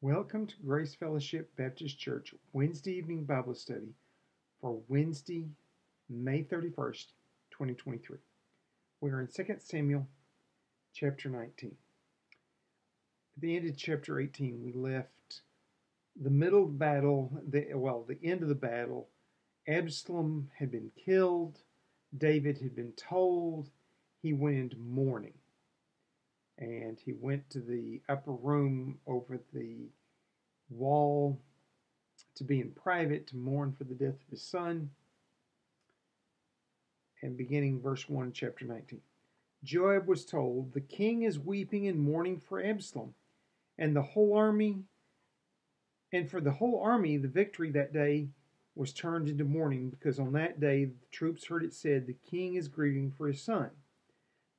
Welcome to Grace Fellowship Baptist Church Wednesday evening Bible study for Wednesday, May 31st, 2023. We are in 2 Samuel chapter 19. At the end of chapter 18, we left the middle of the battle, the end of the battle. Absalom had been killed. David had been told. He went into mourning. And he went to the upper room over the wall to be in private, to mourn for the death of his son. And beginning verse 1 in chapter 19. Joab was told, "The king is weeping and mourning for Absalom, and the whole army, and for the whole army the victory that day was turned into mourning, because on that day the troops heard it said, the king is grieving for his son.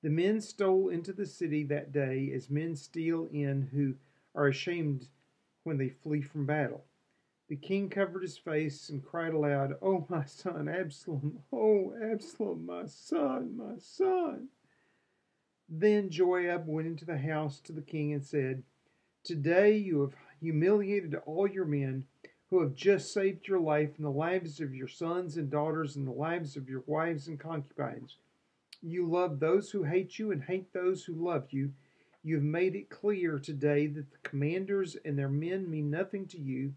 The men stole into the city that day as men steal in who are ashamed when they flee from battle. The king covered his face and cried aloud, 'Oh, my son Absalom! Oh, Absalom, my son, my son!' Then Joab went into the house to the king and said, 'Today you have humiliated all your men who have just saved your life and the lives of your sons and daughters and the lives of your wives and concubines. You love those who hate you and hate those who love you. You have made it clear today that the commanders and their men mean nothing to you.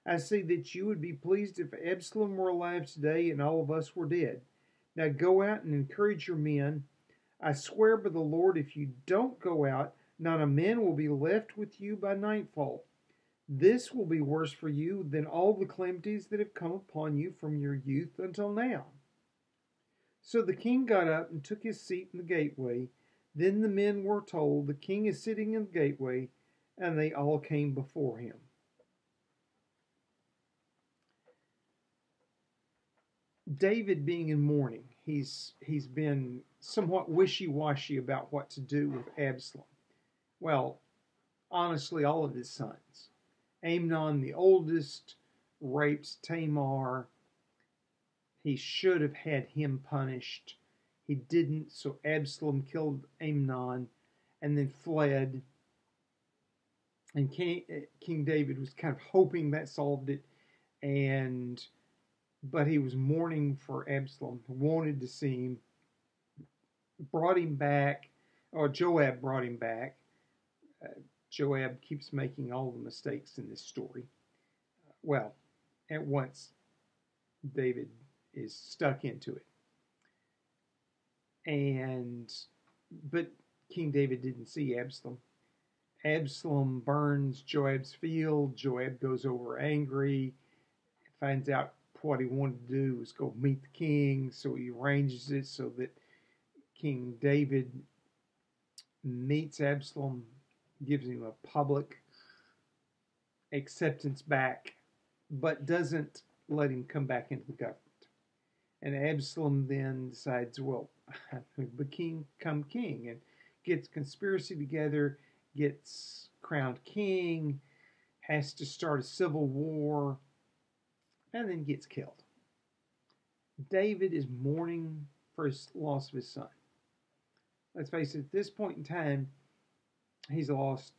I say that you would be pleased if Absalom were alive today and all of us were dead. Now go out and encourage your men. I swear by the Lord, if you don't go out, not a man will be left with you by nightfall. This will be worse for you than all the calamities that have come upon you from your youth until now.' So the king got up and took his seat in the gateway. Then the men were told, 'The king is sitting in the gateway,' and they all came before him." David being in mourning, he's been somewhat wishy-washy about what to do with Absalom. Well, honestly, all of his sons. Amnon, the oldest, raped Tamar. He should have had him punished. He didn't, so Absalom killed Amnon and then fled. And King David was kind of hoping that solved it, but he was mourning for Absalom, wanted to see him, brought him back, or Joab brought him back. Joab keeps making all the mistakes in this story. Well, at once, David is stuck into it. But King David didn't see Absalom. Absalom burns Joab's field. Joab goes over angry, finds out what he wanted to do was go meet the king, so he arranges it so that King David meets Absalom, gives him a public acceptance back, but doesn't let him come back into the government. And Absalom then decides, well, become king, and gets conspiracy together, gets crowned king, has to start a civil war, and then gets killed. David is mourning for his loss of his son. Let's face it, at this point in time, he's lost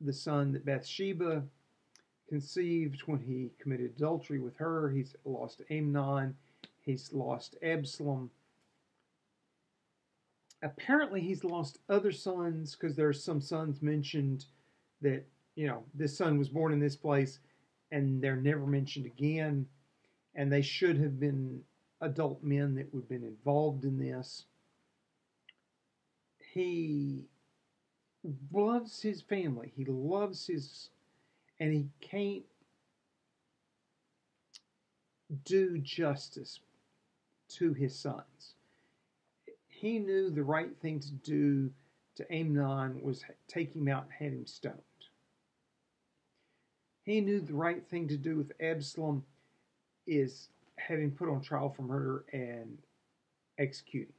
the son that Bathsheba conceived when he committed adultery with her. He's lost Amnon. He's lost Absalom. Apparently, he's lost other sons, because there are some sons mentioned that, this son was born in this place, and they're never mentioned again. And they should have been adult men that would have been involved in this. He loves his family. He loves and he can't do justice to his sons. He knew the right thing to do to Amnon was take him out and have him stoned. He knew the right thing to do with Absalom is have him put on trial for murder and execute him.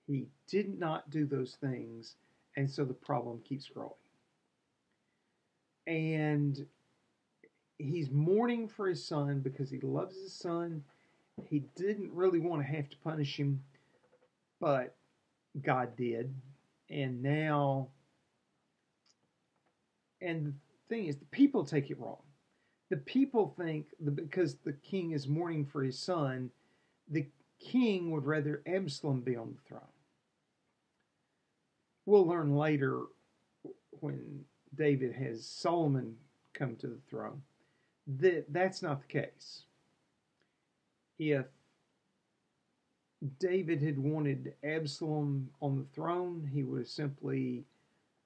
He did not do those things, and so the problem keeps growing. And he's mourning for his son because he loves his son. He didn't really want to have to punish him, but God did. And now And the thing is, the people take it wrong. The people think that because the king is mourning for his son, the king would rather Absalom be on the throne. We'll learn later when David has Solomon come to the throne that that's not the case. If David had wanted Absalom on the throne, he would have simply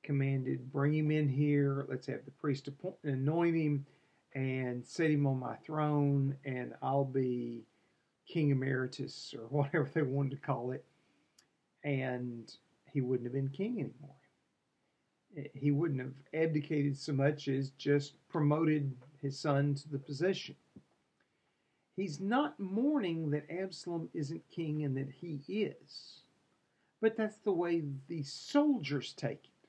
commanded, bring him in here, let's have the priest anoint him and set him on my throne, and I'll be King Emeritus, or whatever they wanted to call it, and he wouldn't have been king anymore. He wouldn't have abdicated so much as just promoted his son to the position. He's not mourning that Absalom isn't king and that he is, but that's the way the soldiers take it.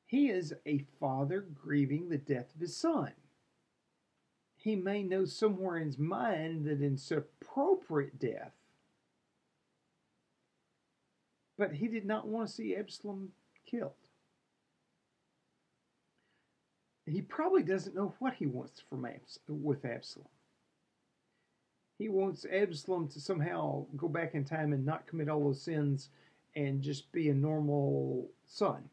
He is a father grieving the death of his son. He may know somewhere in his mind that it's appropriate death, but he did not want to see Absalom killed. He probably doesn't know what he wants with Absalom. He wants Absalom to somehow go back in time and not commit all those sins and just be a normal son.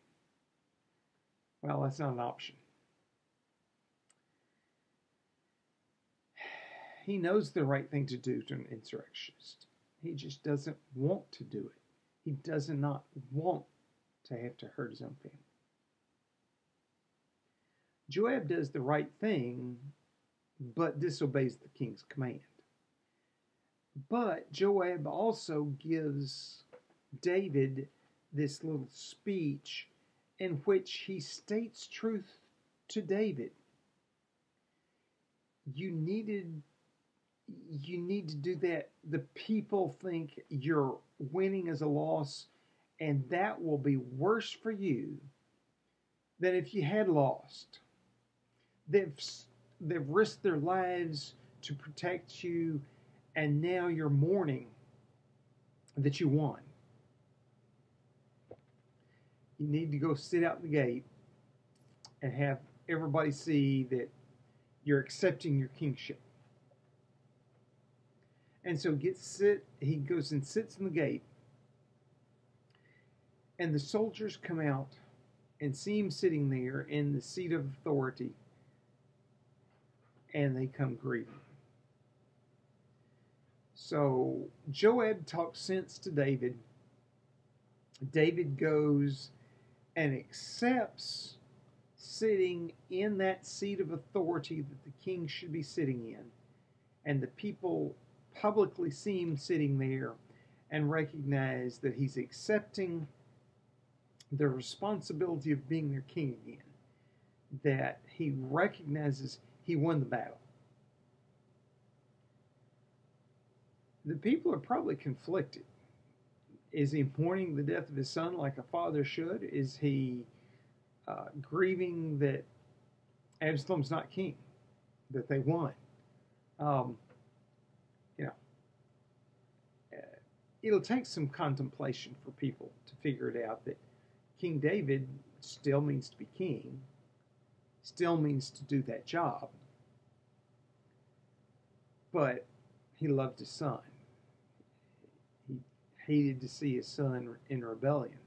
Well, that's not an option. He knows the right thing to do to an insurrectionist. He just doesn't want to do it. He does not want to have to hurt his own family. Joab does the right thing, but disobeys the king's command. But Joab also gives David this little speech in which he states truth to David. You need to do that. The people think you're winning as a loss, and that will be worse for you than if you had lost. They've risked their lives to protect you, and now you're mourning that you won. You need to go sit out the gate and have everybody see that you're accepting your kingship. And so he goes and sits in the gate, and the soldiers come out and see him sitting there in the seat of authority, and they come grieving. So Joab talks sense to David. David goes and accepts sitting in that seat of authority that the king should be sitting in. And the people publicly see him sitting there and recognize that he's accepting the responsibility of being their king again. That he recognizes he won the battle. The people are probably conflicted. Is he mourning the death of his son like a father should? Is he grieving that Absalom's not king, that they won? It'll take some contemplation for people to figure it out that King David still means to be king, still means to do that job, but he loved his son. He hated to see his son in rebellion.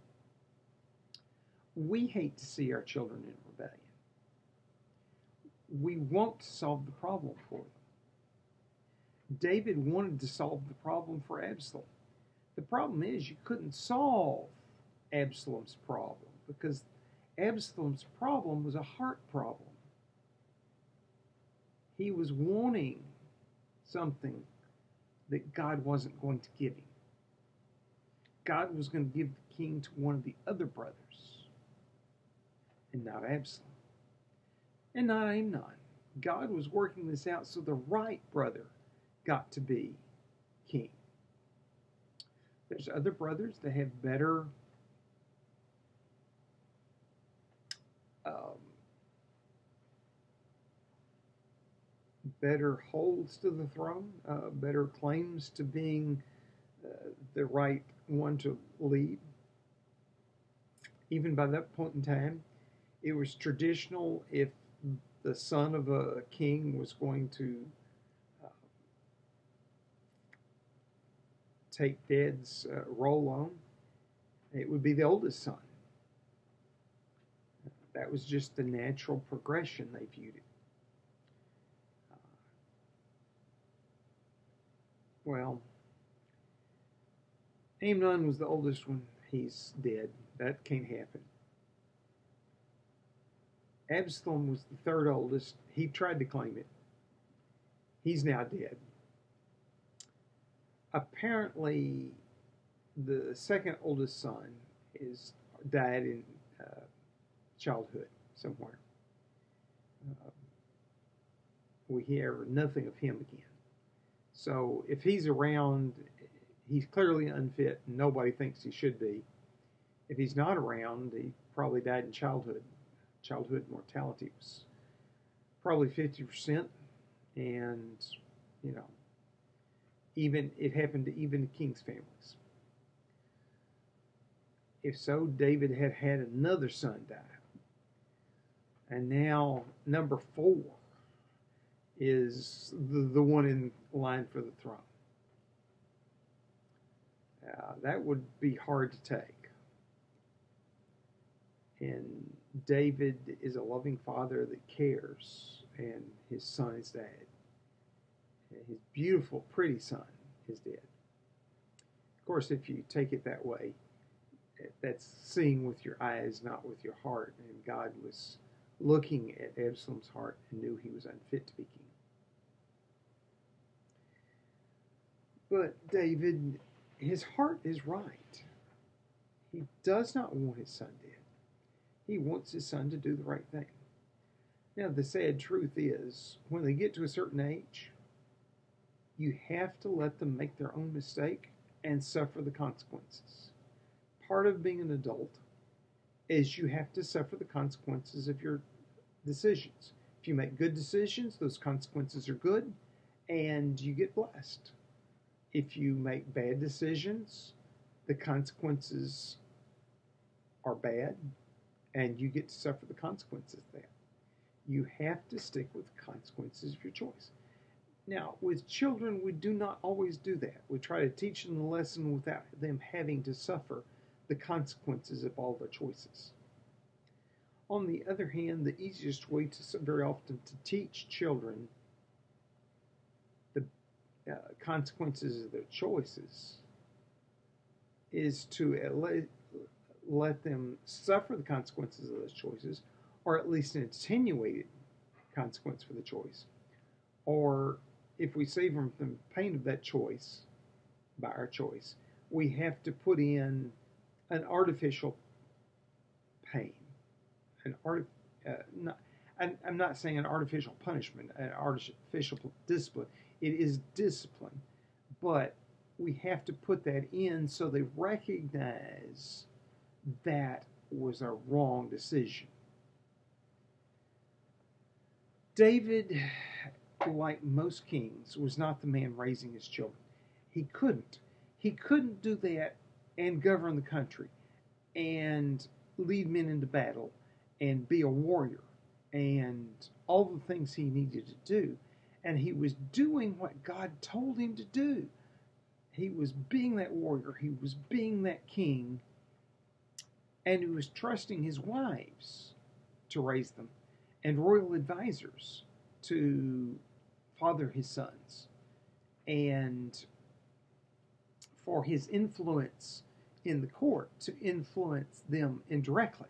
We hate to see our children in rebellion. We want to solve the problem for them. David wanted to solve the problem for Absalom. The problem is you couldn't solve Absalom's problem because Absalom's problem was a heart problem. He was wanting something that God wasn't going to give him. God was going to give the king to one of the other brothers, and not Absalom, and not Amnon. God was working this out so the right brother got to be king. There's other brothers that have better holds to the throne, better claims to being the right one to lead. Even by that point in time, It was traditional if the son of a king was going to uh, take dad's role on, it would be the oldest son. That was just the natural progression they viewed it. Well, Amnon was the oldest one. He's dead. That can't happen. Absalom was the third oldest. He tried to claim it. He's now dead. Apparently, the second oldest son is died in childhood somewhere. Uh, we hear nothing of him again. So if he's around, he's clearly unfit, and nobody thinks he should be. If he's not around, he probably died in childhood. Childhood mortality was probably 50%, and you know, even it happened to even the king's families. If so, David had had another son die, and now number 4 is the one in line for the throne. That would be hard to take. And David is a loving father that cares, and his son is dead. His beautiful, pretty son is dead. Of course, if you take it that way, that's seeing with your eyes, not with your heart. And God was looking at Absalom's heart and knew he was unfit to be king. But David, his heart is right. He does not want his son dead. He wants his son to do the right thing. Now, the sad truth is, when they get to a certain age, you have to let them make their own mistake and suffer the consequences. Part of being an adult is you have to suffer the consequences of your decisions. If you make good decisions, those consequences are good, and you get blessed. If you make bad decisions, the consequences are bad, and you get to suffer the consequences of that. You have to stick with the consequences of your choice. Now, with children, we do not always do that. We try to teach them the lesson without them having to suffer the consequences of all their choices. On the other hand, the easiest way to very often to teach children the consequences of their choices is to let them suffer the consequences of those choices, or at least an attenuated consequence for the choice. Or if we save them from the pain of that choice by our choice, we have to put in an artificial pain, I'm not saying an artificial punishment, an artificial discipline. It is discipline, but we have to put that in so they recognize that was a wrong decision. David, like most kings, was not the man raising his children. He couldn't. He couldn't do that and govern the country and lead men into battle and be a warrior and all the things he needed to do. And he was doing what God told him to do. He was being that warrior. He was being that king. And he was trusting his wives to raise them and royal advisors to father his sons, and for his influence in the court to influence them indirectly.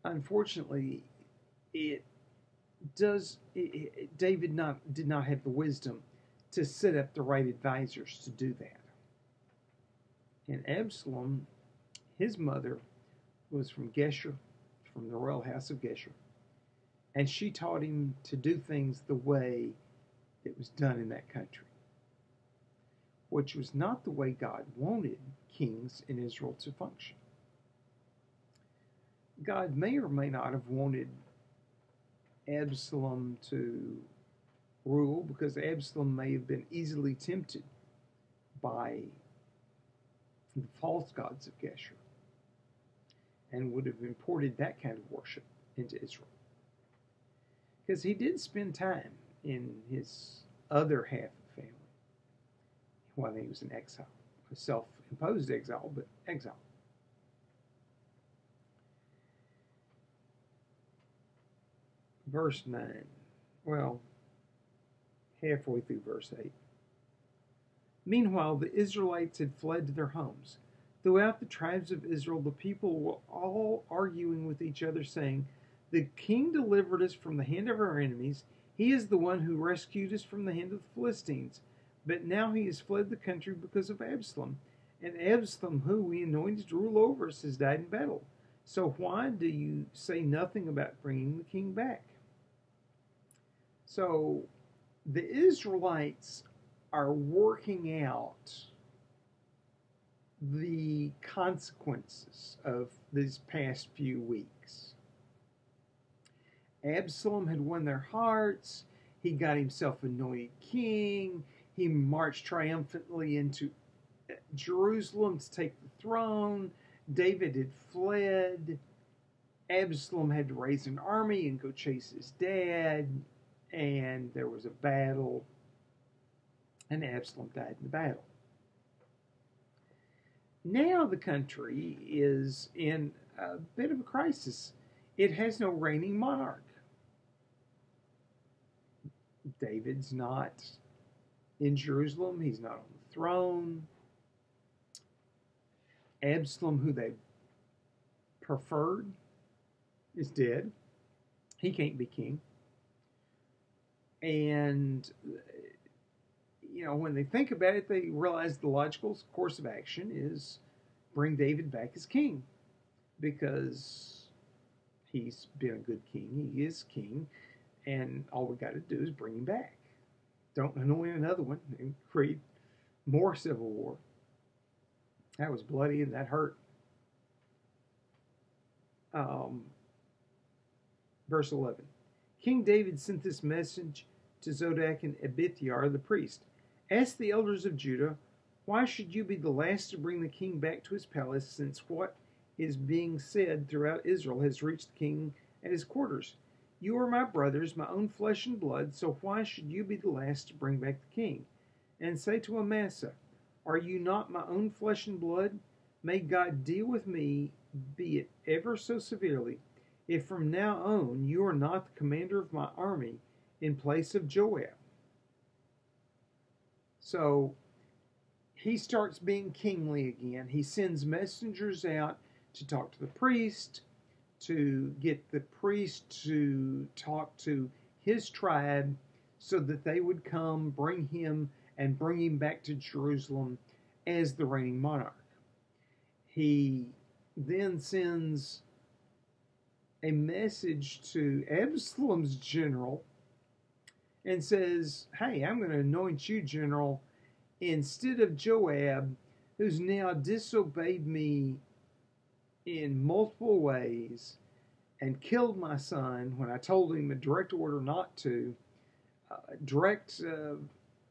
Unfortunately, David did not have the wisdom to set up the right advisors to do that. And Absalom, his mother, was from Geshur, from the royal house of Geshur. And she taught him to do things the way it was done in that country, which was not the way God wanted kings in Israel to function. God may or may not have wanted Absalom to rule, because Absalom may have been easily tempted by the false gods of Geshur. and would have imported that kind of worship into Israel. Because he did spend time in his other half of the family while he was in exile. A self-imposed exile, but exile. Verse 9. Well, halfway through verse 8. Meanwhile, the Israelites had fled to their homes. Throughout the tribes of Israel, the people were all arguing with each other, saying, "The king delivered us from the hand of our enemies. He is the one who rescued us from the hand of the Philistines. But now he has fled the country because of Absalom. And Absalom, who we anointed to rule over us, has died in battle. So why do you say nothing about bringing the king back?" So the Israelites are working out the consequences of these past few weeks. Absalom had won their hearts. He got himself anointed king. He marched triumphantly into Jerusalem to take the throne. David had fled. Absalom had to raise an army and go chase his dad. And there was a battle. And Absalom died in the battle. Now the country is in a bit of a crisis. It has no reigning monarch. David's not in Jerusalem. He's not on the throne. Absalom, who they preferred, is dead. He can't be king. And, you know, when they think about it, they realize the logical course of action is bring David back as king, because he's been a good king. He is king. And all we got to do is bring him back. Don't anoint another one and create more civil war. That was bloody and that hurt. Verse 11. King David sent this message to Zadok and Abithiar the priest. "Ask the elders of Judah, why should you be the last to bring the king back to his palace, since what is being said throughout Israel has reached the king at his quarters? You are my brothers, my own flesh and blood, so why should you be the last to bring back the king? And say to Amasa, are you not my own flesh and blood? May God deal with me, be it ever so severely, if from now on you are not the commander of my army in place of Joab." So he starts being kingly again. He sends messengers out to talk to the priest, to get the priest to talk to his tribe so that they would come bring him back to Jerusalem as the reigning monarch. He then sends a message to Absalom's general and says, "Hey, I'm going to anoint you general instead of Joab, who's now disobeyed me in multiple ways and killed my son when I told him a direct order not to, direct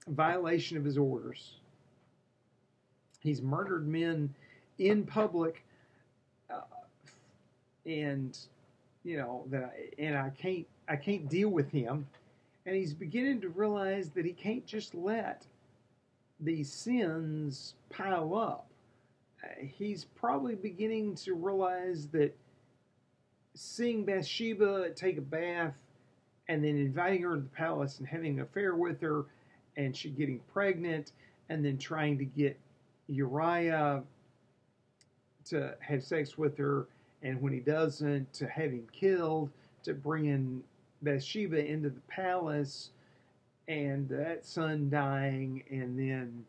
violation of his orders. He's murdered men in public, and you know I can't deal with him." And he's beginning to realize that he can't just let these sins pile up. He's probably beginning to realize that seeing Bathsheba take a bath and then inviting her to the palace and having an affair with her, and she getting pregnant, and then trying to get Uriah to have sex with her, and when he doesn't, to have him killed, to bring in Bathsheba into the palace, and that son dying, and then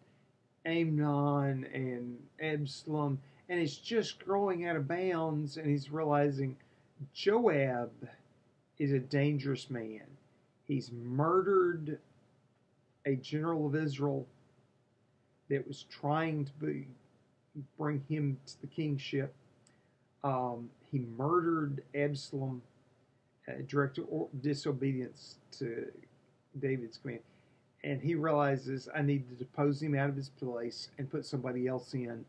Amnon and Absalom, and it's just growing out of bounds, and he's realizing Joab is a dangerous man. He's murdered a general of Israel that was trying to bring him to the kingship. He murdered Absalom, direct disobedience to David's command. And he realizes, I need to depose him out of his place and put somebody else in.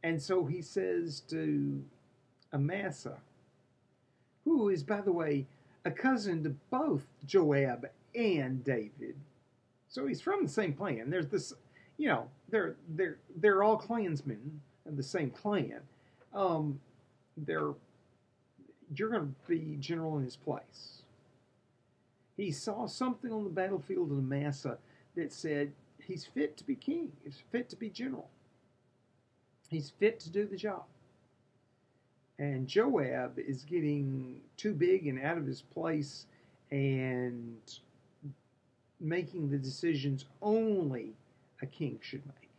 And so he says to Amasa, who is, by the way, a cousin to both Joab and David. So he's from the same clan. There's this, they're all clansmen of the same clan. They're You're going to be general in his place. He saw something on the battlefield of Amasa that said he's fit to be king. He's fit to be general. He's fit to do the job. And Joab is getting too big and out of his place and making the decisions only a king should make.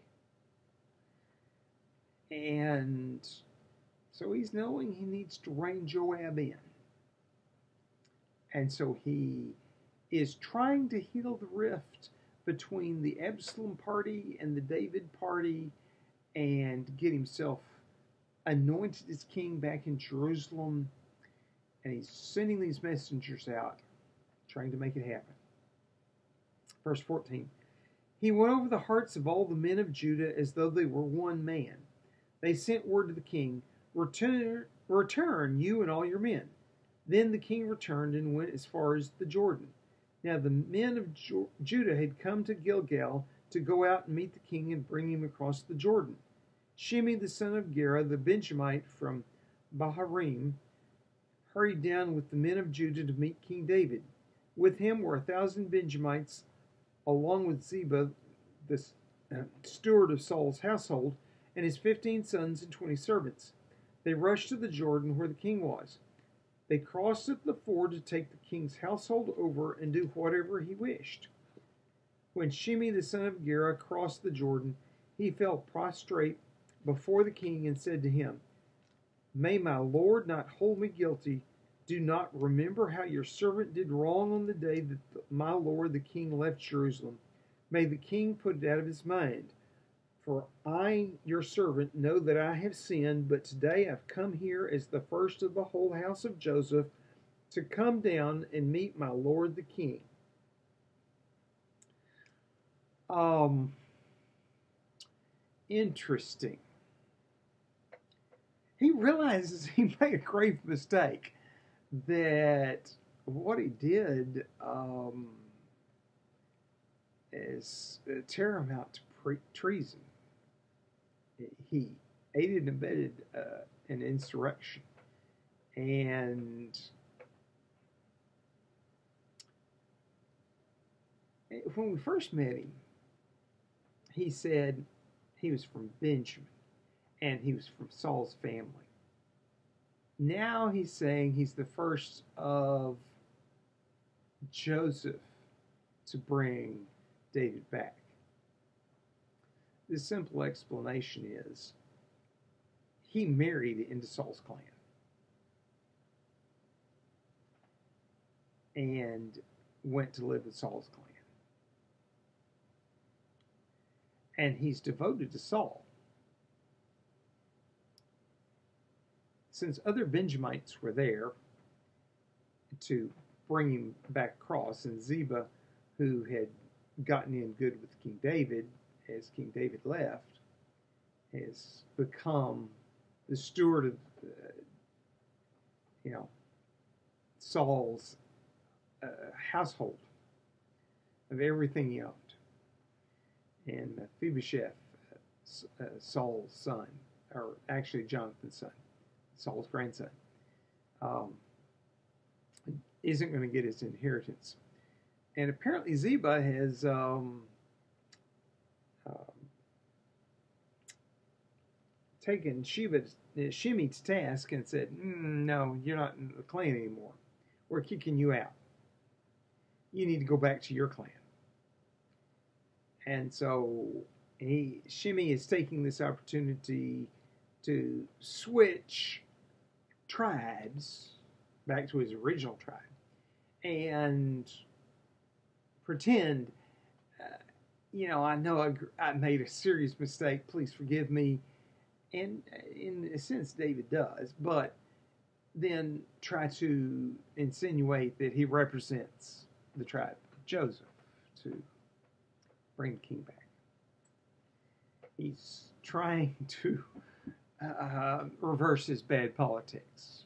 And so he's knowing he needs to rein Joab in. And so he is trying to heal the rift between the Absalom party and the David party and get himself anointed as king back in Jerusalem. And he's sending these messengers out, trying to make it happen. Verse 14. He went over the hearts of all the men of Judah as though they were one man. They sent word to the king, Return, you and all your men. Then the king returned and went as far as the Jordan. Now the men of Judah had come to Gilgal to go out and meet the king and bring him across the Jordan. Shimei the son of Gera, the Benjamite from Baharim, hurried down with the men of Judah to meet King David. With him were 1,000 Benjamites, along with Ziba, the steward of Saul's household, and his 15 sons and 20 servants. They rushed to the Jordan where the king was. They crossed at the ford to take the king's household over and do whatever he wished. When Shimei the son of Gera crossed the Jordan, he fell prostrate before the king and said to him, May my lord not hold me guilty. Do not remember how your servant did wrong on the day that my lord the king left Jerusalem. May the king put it out of his mind. For I, your servant, know that I have sinned, but today I've come here as the first of the whole house of Joseph to come down and meet my lord the king. Interesting. He realizes he made a grave mistake, that what he did is tantamount to treason. He aided and abetted an insurrection. And when we first met him, he said he was from Benjamin and he was from Saul's family. Now he's saying he's the first of Joseph to bring David back. The simple explanation is he married into Saul's clan and went to live with Saul's clan. And he's devoted to Saul. Since other Benjamites were there to bring him back across, and Ziba, who had gotten in good with King David as King David left, has become the steward of Saul's household, of everything he owned. And Mephibosheth, Saul's son, or actually Jonathan's son, Saul's grandson, isn't going to get his inheritance. And apparently Ziba has taken Shimei to task and said, no, you're not in the clan anymore. We're kicking you out. You need to go back to your clan. And so Shimei is taking this opportunity to switch tribes back to his original tribe and pretend, I know I made a serious mistake, please forgive me. And in a sense, David does, but then try to insinuate that he represents the tribe of Joseph to bring the king back. He's trying to reverses bad politics.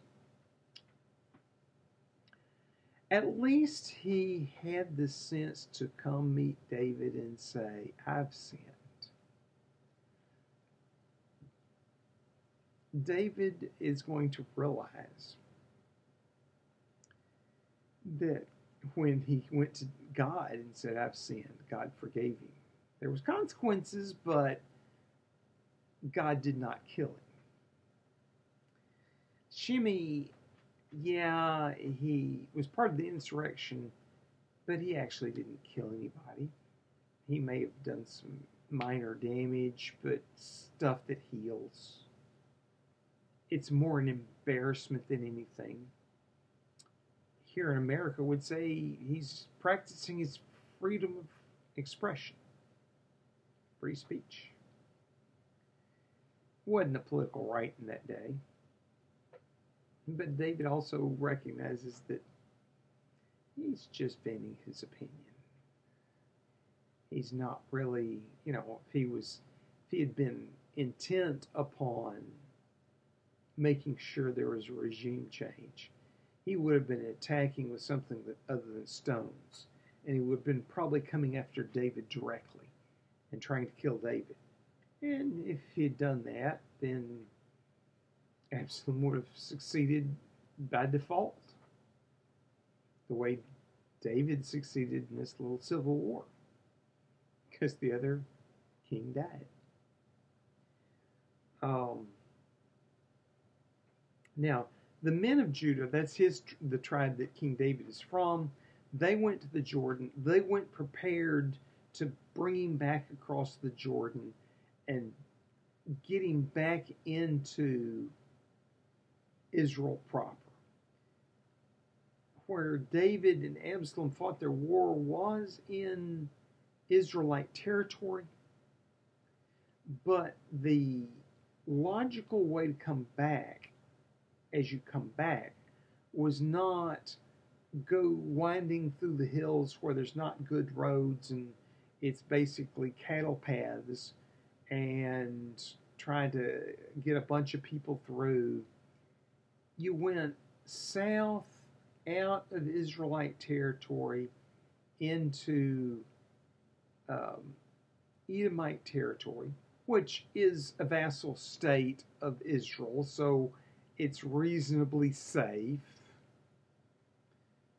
At least he had the sense to come meet David and say, I've sinned. David is going to realize that when he went to God and said, I've sinned, God forgave him. There was consequences, but God did not kill him. Shimei, yeah, he was part of the insurrection, but he actually didn't kill anybody. He may have done some minor damage, but stuff that heals. It's more an embarrassment than anything. Here in America would say he's practicing his freedom of expression, free speech. Wasn't a political right in that day. But David also recognizes that he's just venting his opinion. He's not really, if he had been intent upon making sure there was a regime change, he would have been attacking with something other than stones. And he would have been probably coming after David directly and trying to kill David. And if he had done that, then Absalom would have succeeded by default, the way David succeeded in this little civil war, because the other king died. Now, the men of Judah, that's the tribe that King David is from, they went to the Jordan. They went prepared to bring him back across the Jordan and get him back into Israel proper. Where David and Absalom fought their war was in Israelite territory, but the logical way to come back, as you come back, was not go winding through the hills where there's not good roads and it's basically cattle paths and trying to get a bunch of people through. You went south out of Israelite territory into Edomite territory, which is a vassal state of Israel, so it's reasonably safe.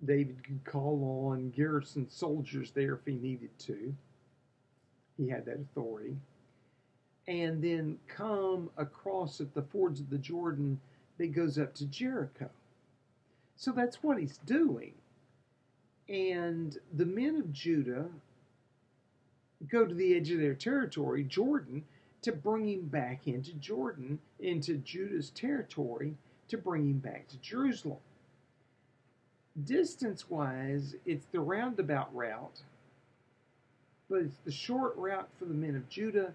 David could call on garrison soldiers there if he needed to. He had that authority. And then come across at the fords of the Jordan that goes up to Jericho. So that's what he's doing. And the men of Judah go to the edge of their territory, Jordan, to bring him back into Jordan, into Judah's territory, to bring him back to Jerusalem. Distance-wise, it's the roundabout route, but it's the short route for the men of Judah,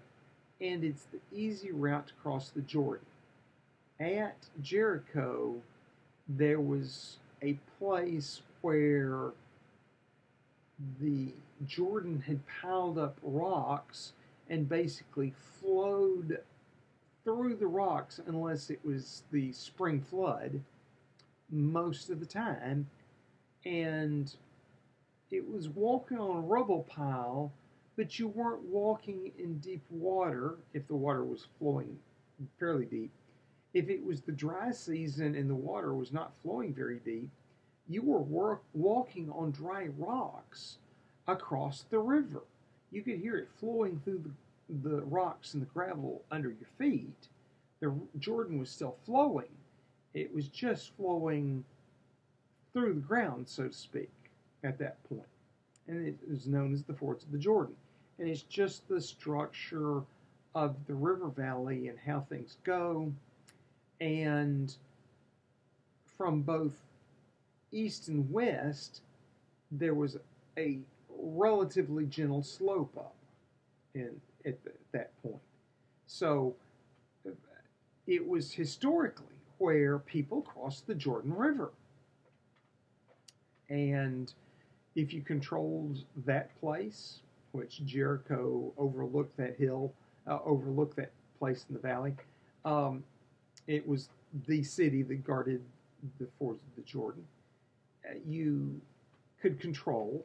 and it's the easy route to cross the Jordan. At Jericho, there was a place where the Jordan had piled up rocks and basically flowed through the rocks, unless it was the spring flood, most of the time. And it was walking on a rubble pile, but you weren't walking in deep water if the water was flowing fairly deep. If it was the dry season and the water was not flowing very deep, you were walking on dry rocks across the river. You could hear it flowing through the rocks and the gravel under your feet. The Jordan was still flowing. It was just flowing through the ground, so to speak, at that point. And it is known as the fords of the Jordan. And it's just the structure of the river valley and how things go. And from both east and west, there was a relatively gentle slope up at that point. So it was historically where people crossed the Jordan River. And if you controlled that place, which Jericho overlooked that hill, overlooked that place in the valley, Um, it was the city that guarded the fords of the Jordan. You could control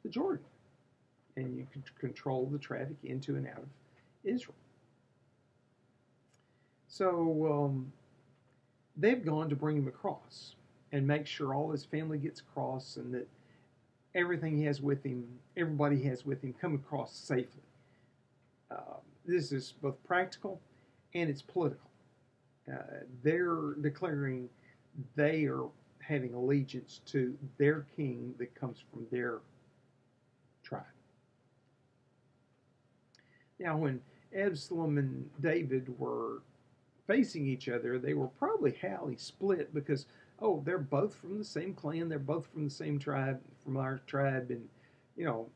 the Jordan, and you could control the traffic into and out of Israel. So they've gone to bring him across and make sure all his family gets across and that everything he has with him, everybody he has with him, come across safely. This is both practical and it's political. They're declaring they are having allegiance to their king that comes from their tribe. Now, when Absalom and David were facing each other, they were probably highly split because, oh, they're both from the same clan, they're both from the same tribe, from our tribe, and, you know,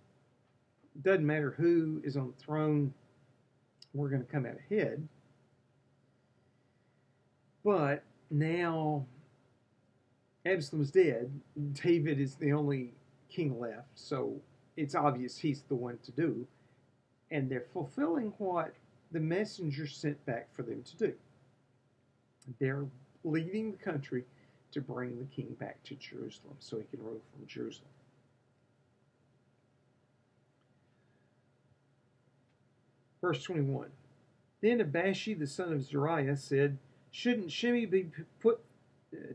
doesn't matter who is on the throne, we're going to come out ahead. But now Absalom's dead, David is the only king left, so it's obvious he's the one to do, and they're fulfilling what the messenger sent back for them to do. They're leaving the country to bring the king back to Jerusalem so he can rule from Jerusalem. Verse 21. Then Abashi, the son of Zeruiah, said, "Shouldn't Shimei be put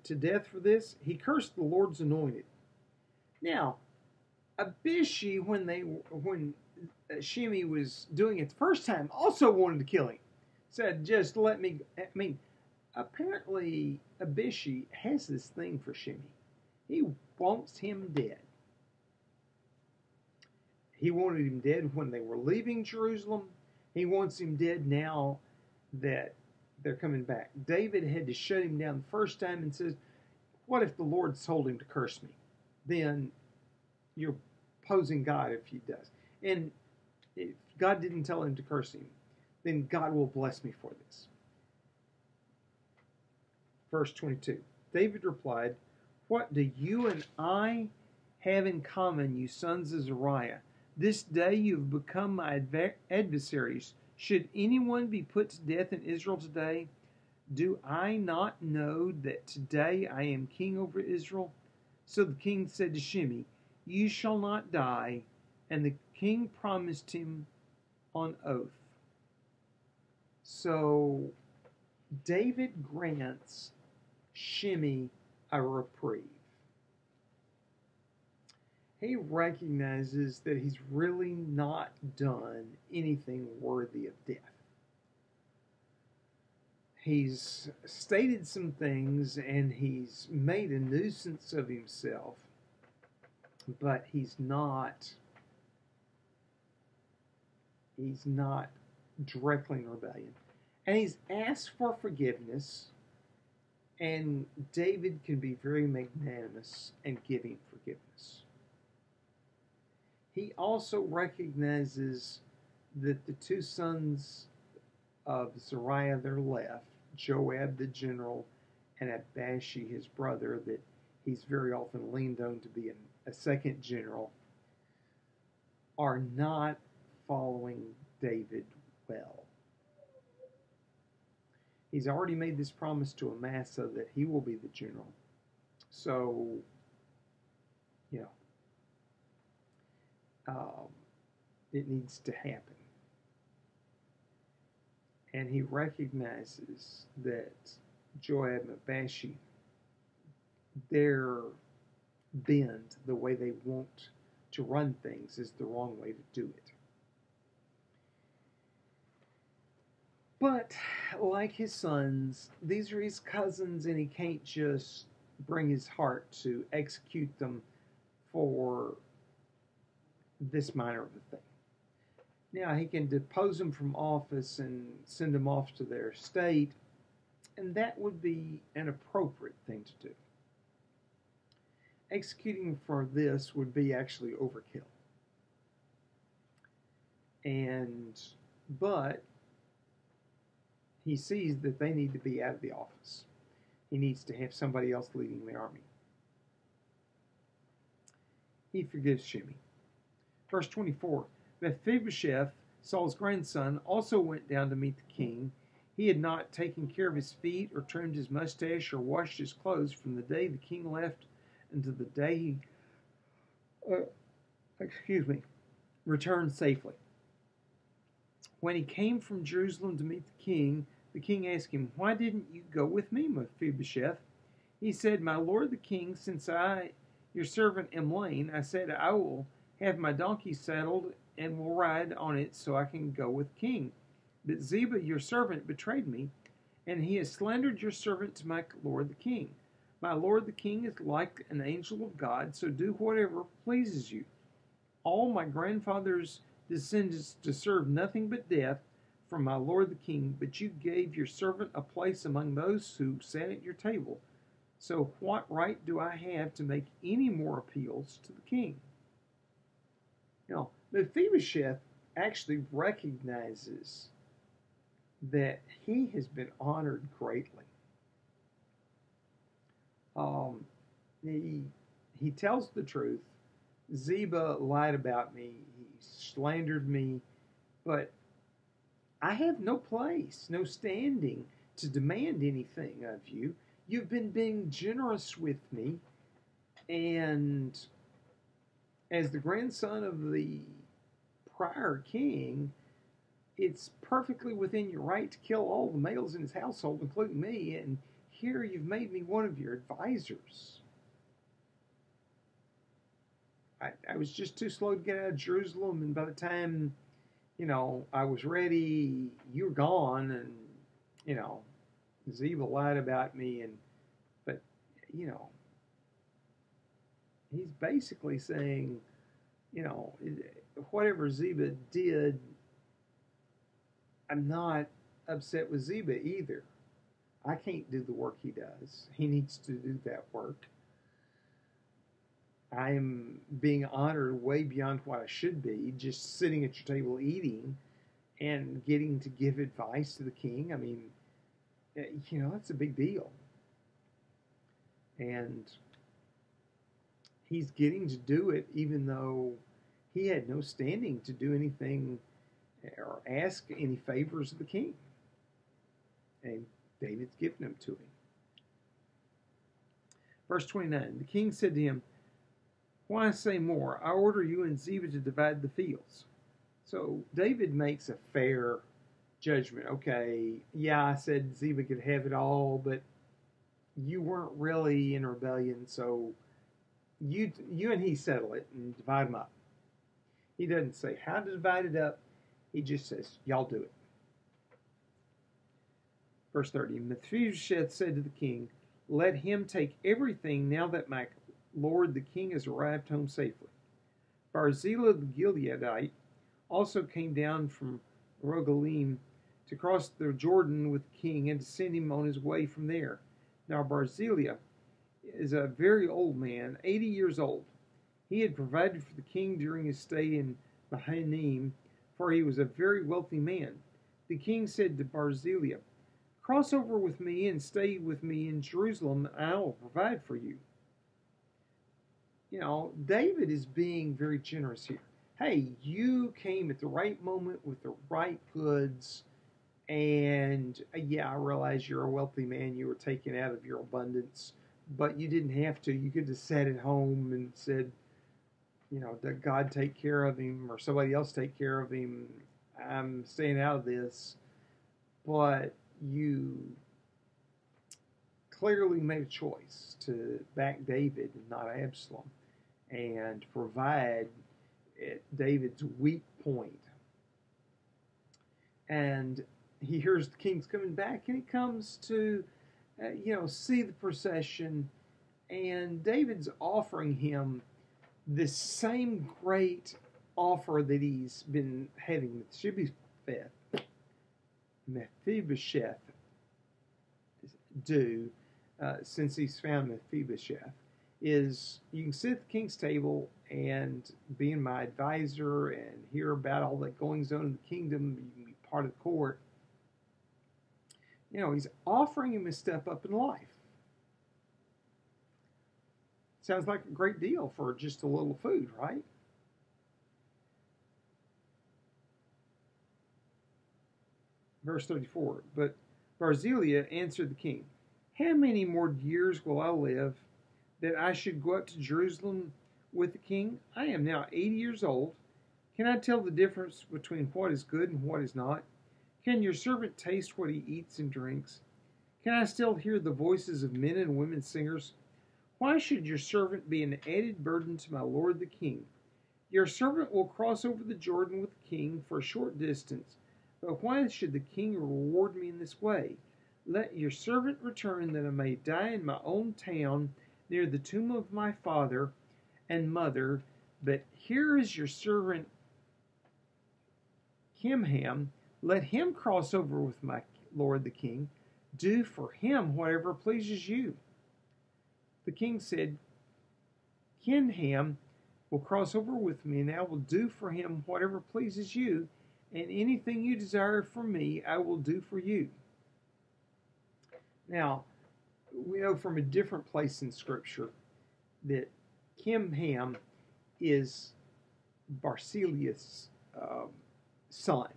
to death for this? He cursed the Lord's anointed." Now, Abishi, when Shimei was doing it the first time, also wanted to kill him. Said, "Just let me." I mean, apparently Abishi has this thing for Shimei. He wants him dead. He wanted him dead when they were leaving Jerusalem. He wants him dead now that they're coming back. David had to shut him down the first time and says, what if the Lord told him to curse me? Then you're posing God if he does. And if God didn't tell him to curse him, then God will bless me for this. Verse 22. David replied, "What do you and I have in common, you sons of Zeruiah? This day you have become my adversaries. Should anyone be put to death in Israel today? Do I not know that today I am king over Israel?" So the king said to Shimei, "You shall not die." And the king promised him on oath. So David grants Shimei a reprieve. He recognizes that he's really not done anything worthy of death. He's stated some things and he's made a nuisance of himself, but he's not directly in rebellion. And he's asked for forgiveness, and David can be very magnanimous and give him forgiveness. He also recognizes that the two sons of Zeruiah that are left, Joab the general and Abashi his brother, that he's very often leaned on to be a second general, are not following David well. He's already made this promise to Amasa that he will be the general. So, it needs to happen. And he recognizes that Joab and Abashi, their bend, the way they want to run things, is the wrong way to do it. But, like his sons, these are his cousins, and he can't just bring his heart to execute them for this minor of a thing. Now, he can depose them from office and send them off to their state, and that would be an appropriate thing to do. Executing for this would be actually overkill. But he sees that they need to be out of the office. He needs to have somebody else leading the army. He forgives Shimei. Verse 24, Mephibosheth, Saul's grandson, also went down to meet the king. He had not taken care of his feet, or trimmed his mustache, or washed his clothes from the day the king left until the day he, uh, returned safely. When he came from Jerusalem to meet the king asked him, "Why didn't you go with me, Mephibosheth?" He said, "My lord the king, since I, your servant, am lame, I said I will have my donkey saddled and will ride on it so I can go with the king. But Ziba, your servant, betrayed me, and he has slandered your servant to my lord the king. My lord the king is like an angel of God, so do whatever pleases you. All my grandfather's descendants deserve nothing but death from my lord the king, but you gave your servant a place among those who sat at your table. So what right do I have to make any more appeals to the king?" Now, Mephibosheth actually recognizes that he has been honored greatly. Um, he tells the truth. Ziba lied about me. He slandered me, but I have no place, no standing to demand anything of you. You've been being generous with me, and as the grandson of the prior king, it's perfectly within your right to kill all the males in his household, including me, and here you've made me one of your advisors. I was just too slow to get out of Jerusalem, and by the time, I was ready, you were gone, and, Ziba lied about me, but, he's basically saying, whatever Ziba did, I'm not upset with Ziba either. I can't do the work he does. He needs to do that work. I'm being honored way beyond what I should be, just sitting at your table eating and getting to give advice to the king. I mean, that's a big deal. And he's getting to do it even though he had no standing to do anything or ask any favors of the king. And David's given them to him. Verse 29, the king said to him, "Why say more? I order you and Ziba to divide the fields." So David makes a fair judgment. Okay, yeah, I said Ziba could have it all, but you weren't really in rebellion, so you and he settle it and divide them up. He doesn't say how to divide it up. He just says, y'all do it. Verse 30, Mephibosheth said to the king, "Let him take everything now that my lord the king has arrived home safely." Barzillai the Gileadite also came down from Rogelim to cross the Jordan with the king and to send him on his way from there. Now Barzillai is a very old man, 80 years old. He had provided for the king during his stay in Mahanaim, for he was a very wealthy man. The king said to Barzillai, "Cross over with me and stay with me in Jerusalem, and I will provide for you." David is being very generous here. Hey, you came at the right moment with the right goods, and yeah, I realize you're a wealthy man. You were taken out of your abundance, but you didn't have to. You could have sat at home and said, did God take care of him or somebody else take care of him? I'm staying out of this. But you clearly made a choice to back David and not Absalom and provide David's weak point. And he hears the king's coming back, and he comes to, see the procession, and David's offering him this same great offer that he's been having Mephibosheth do since he's found Mephibosheth. Is you can sit at the king's table and be my advisor and hear about all that goings on in the kingdom. You can be part of the court. He's offering him a step up in life. Sounds like a great deal for just a little food, right? Verse 34. But Barzillai answered the king, how many more years will I live that I should go up to Jerusalem with the king? I am now 80 years old. Can I tell the difference between what is good and what is not? Can your servant taste what he eats and drinks? Can I still hear the voices of men and women singers? Why should your servant be an added burden to my lord the king? Your servant will cross over the Jordan with the king for a short distance. But why should the king reward me in this way? Let your servant return that I may die in my own town near the tomb of my father and mother. But here is your servant Kimham. Let him cross over with my lord the king. Do for him whatever pleases you. The king said, Kimham will cross over with me, and I will do for him whatever pleases you, and anything you desire from me, I will do for you. Now, we know from a different place in Scripture that Kimham is Barzillai's son.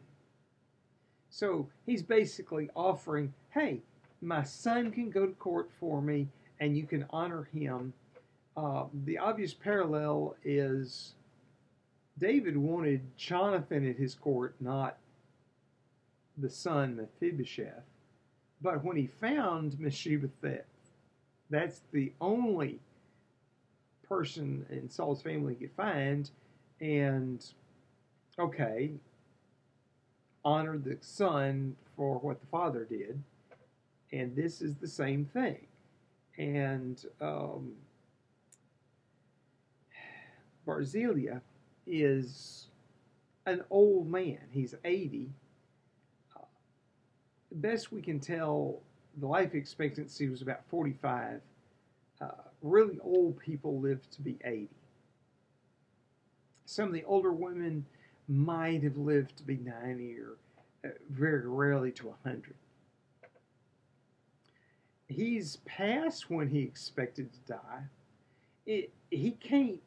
So he's basically offering, hey, my son can go to court for me, and you can honor him. The obvious parallel is David wanted Jonathan at his court, not the son Mephibosheth. But when he found Mephibosheth, that's the only person in Saul's family he could find, and okay, honor the son for what the father did, and this is the same thing. And Barzillai is an old man. He's 80. Best we can tell, the life expectancy was about 45. Really old people live to be 80. Some of the older women might have lived to be 90 or very rarely to 100. He's past when he expected to die. He can't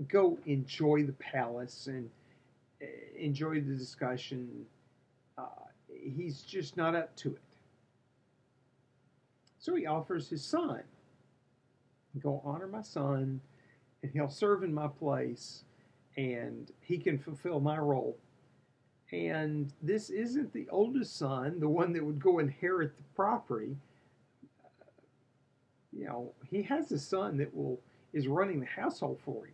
go enjoy the palace and enjoy the discussion. He's just not up to it. So he offers his son. Go honor my son, and he'll serve in my place, and he can fulfill my role. And this isn't the oldest son, the one that would go inherit the property. He has a son that is running the household for him.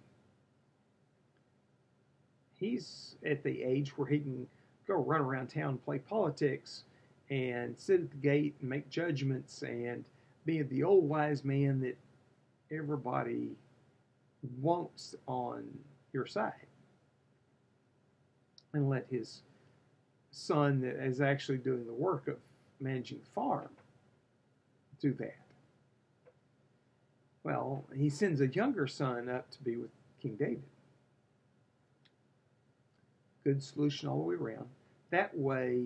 He's at the age where he can go run around town and play politics and sit at the gate and make judgments and be the old wise man that everybody wants on your side. And let his son that is actually doing the work of managing the farm do that. Well, he sends a younger son up to be with King David. Good solution all the way around. That way,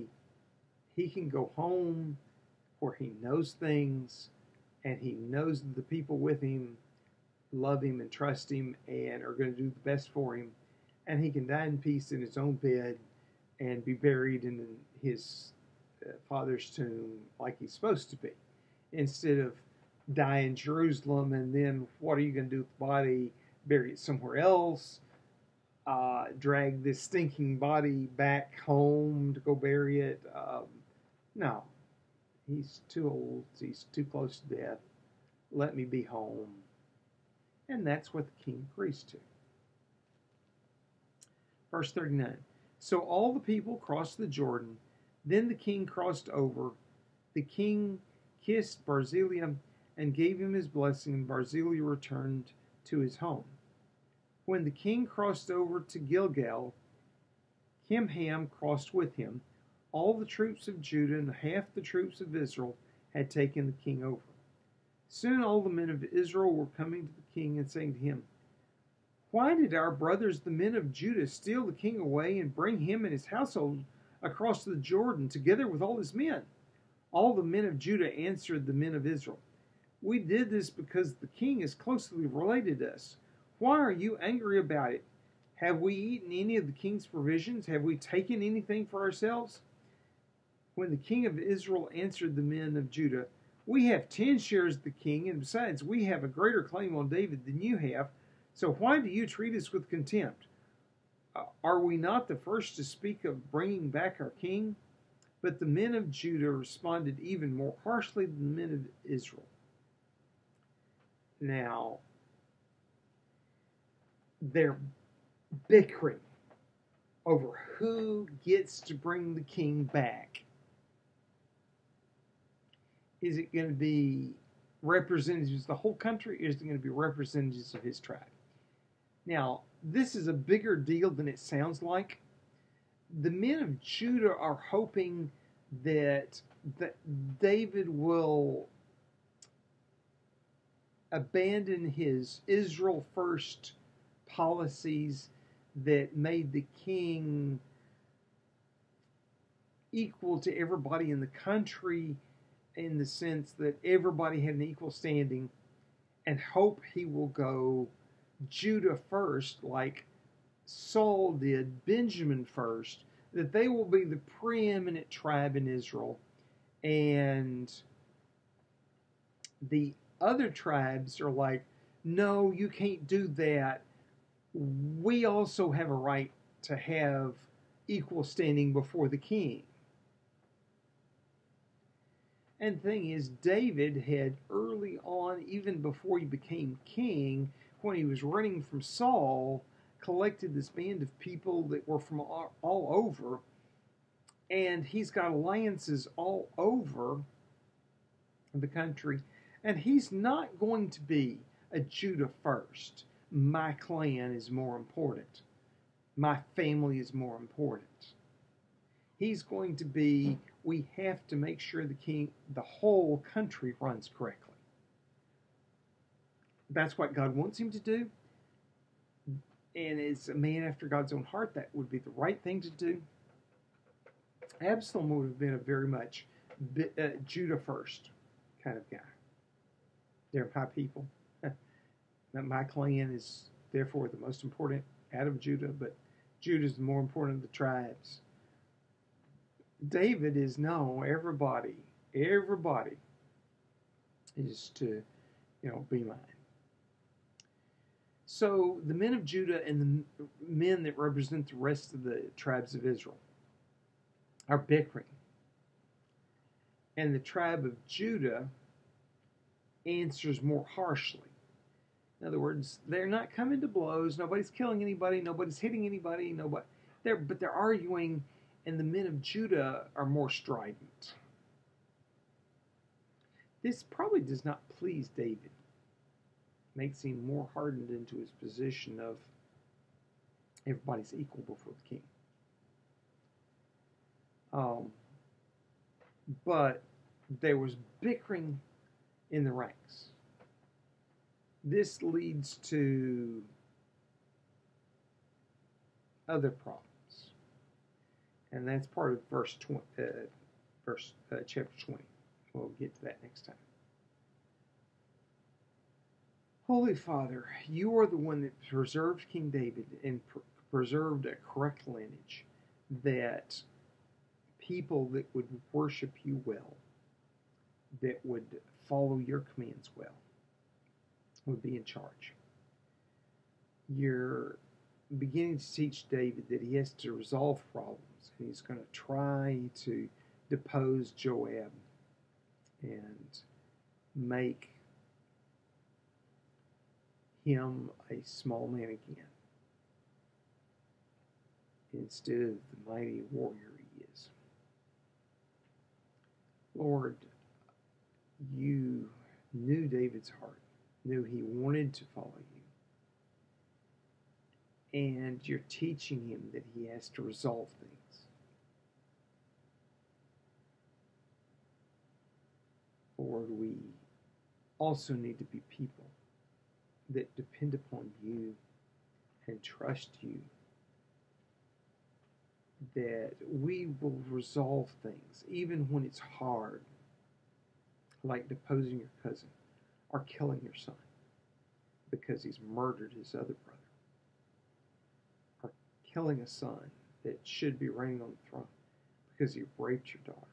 he can go home where he knows things, and he knows that the people with him love him and trust him and are going to do the best for him, and he can die in peace in his own bed and be buried in his father's tomb like he's supposed to be, instead of die in Jerusalem and then what are you going to do with the body? Bury it somewhere else? Drag this stinking body back home to go bury it? No. He's too old. He's too close to death. Let me be home. And that's what the king agrees to. Verse 39. So all the people crossed the Jordan. Then the king crossed over. The king kissed Barzillai and gave him his blessing, and Barzillai returned to his home. When the king crossed over to Gilgal, Kimham crossed with him. All the troops of Judah and half the troops of Israel had taken the king over. Soon all the men of Israel were coming to the king and saying to him, why did our brothers, the men of Judah, steal the king away and bring him and his household across the Jordan together with all his men? All the men of Judah answered the men of Israel, we did this because the king is closely related to us. Why are you angry about it? Have we eaten any of the king's provisions? Have we taken anything for ourselves? When the king of Israel answered the men of Judah, "We have 10 shares of the king, and besides, we have a greater claim on David than you have. So why do you treat us with contempt? Are we not the first to speak of bringing back our king?" But the men of Judah responded even more harshly than the men of Israel. Now, they're bickering over who gets to bring the king back. Is it going to be representatives of the whole country, or is it going to be representatives of his tribe? Now, this is a bigger deal than it sounds like. The men of Judah are hoping that David will abandon his Israel first policies that made the king equal to everybody in the country, in the sense that everybody had an equal standing, and hope he will go Judah first, like Saul did Benjamin first, that they will be the preeminent tribe in Israel, and the other tribes are like, no, you can't do that. We also have a right to have equal standing before the king. And the thing is, David had early on, even before he became king, when he was running from Saul, collected this band of people that were from all over, and he's got alliances all over the country, and he's not going to be a Judah first. My clan is more important. My family is more important. He's going to be, we have to make sure the whole country runs correctly. That's what God wants him to do. And as a man after God's own heart, that would be the right thing to do. Absalom would have been a very much Judah first kind of guy. They're my people. My clan is therefore the most important out of Judah, but Judah is the more important of the tribes. David is no, everybody is to, be mine. So the men of Judah and the men that represent the rest of the tribes of Israel are bickering. And the tribe of Judah answers more harshly. In other words, they're not coming to blows. Nobody's killing anybody. Nobody's hitting anybody. But they're arguing, and the men of Judah are more strident. This probably does not please David. Makes him more hardened into his position of everybody's equal before the king. But there was bickering in the ranks. This leads to other problems, and that's part of chapter 20. We'll get to that next time. Holy Father, you are the one that preserved King David and preserved a correct lineage, that people that would worship you well, that would follow your commands well, would be in charge. You're beginning to teach David that he has to resolve problems, and he's going to try to depose Joab and make him a small man again, instead of the mighty warrior he is. Lord, you knew David's heart, knew he wanted to follow you, and you're teaching him that he has to resolve things. Lord, we also need to be people that depend upon you and trust you, that we will resolve things even when it's hard, like deposing your cousin or killing your son because he's murdered his other brother, or killing a son that should be reigning on the throne because he raped your daughter.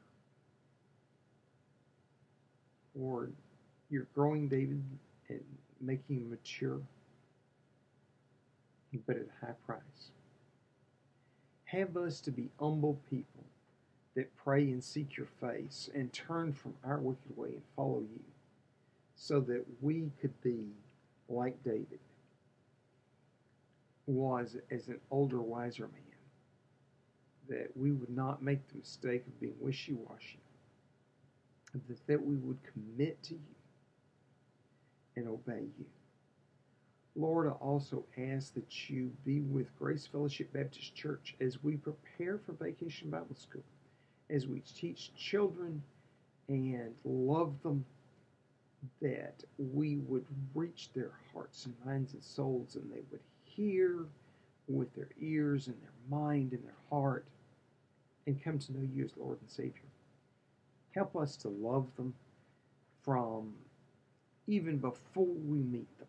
Lord, you're growing David and making him mature, but at a high price. Have us to be humble people that pray and seek your face and turn from our wicked way and follow you, so that we could be like David was as an older, wiser man, that we would not make the mistake of being wishy-washy, that we would commit to you and obey you. Lord, I also ask that you be with Grace Fellowship Baptist Church as we prepare for Vacation Bible School, as we teach children and love them, that we would reach their hearts and minds and souls, and they would hear with their ears and their mind and their heart and come to know you as Lord and Savior. Help us to love them from even before we meet them,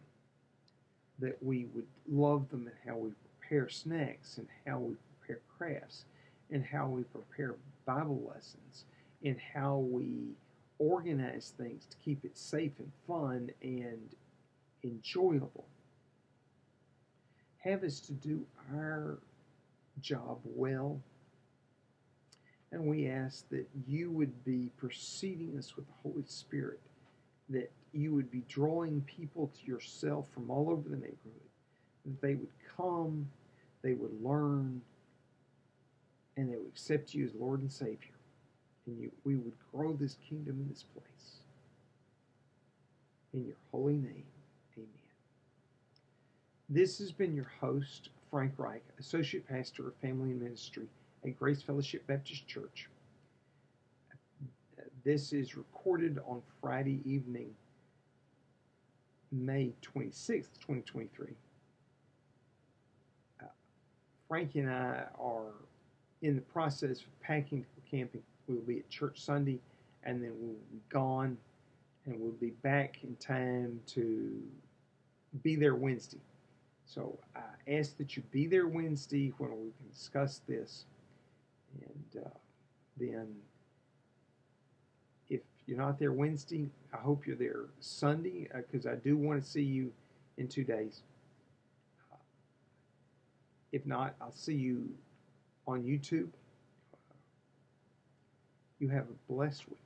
that we would love them in how we prepare snacks and how we prepare crafts and how we prepare Bible lessons and how we organize things to keep it safe and fun and enjoyable. Have us to do our job well, and we ask that you would be preceding us with the Holy Spirit, that you would be drawing people to yourself from all over the neighborhood, that they would come, they would learn, and they would accept you as Lord and Savior. And we would grow this kingdom in this place. In your holy name, amen. This has been your host, Frank Reich, Associate Pastor of Family and Ministry at Grace Fellowship Baptist Church. This is recorded on Friday evening, May 26th, 2023. Frankie and I are in the process of packing to go camping. We'll be at church Sunday, and then we'll be gone, and we'll be back in time to be there Wednesday. So I ask that you be there Wednesday when we can discuss this. And then if you're not there Wednesday, I hope you're there Sunday, because I do want to see you in 2 days. If not, I'll see you on YouTube. You have a blessed week.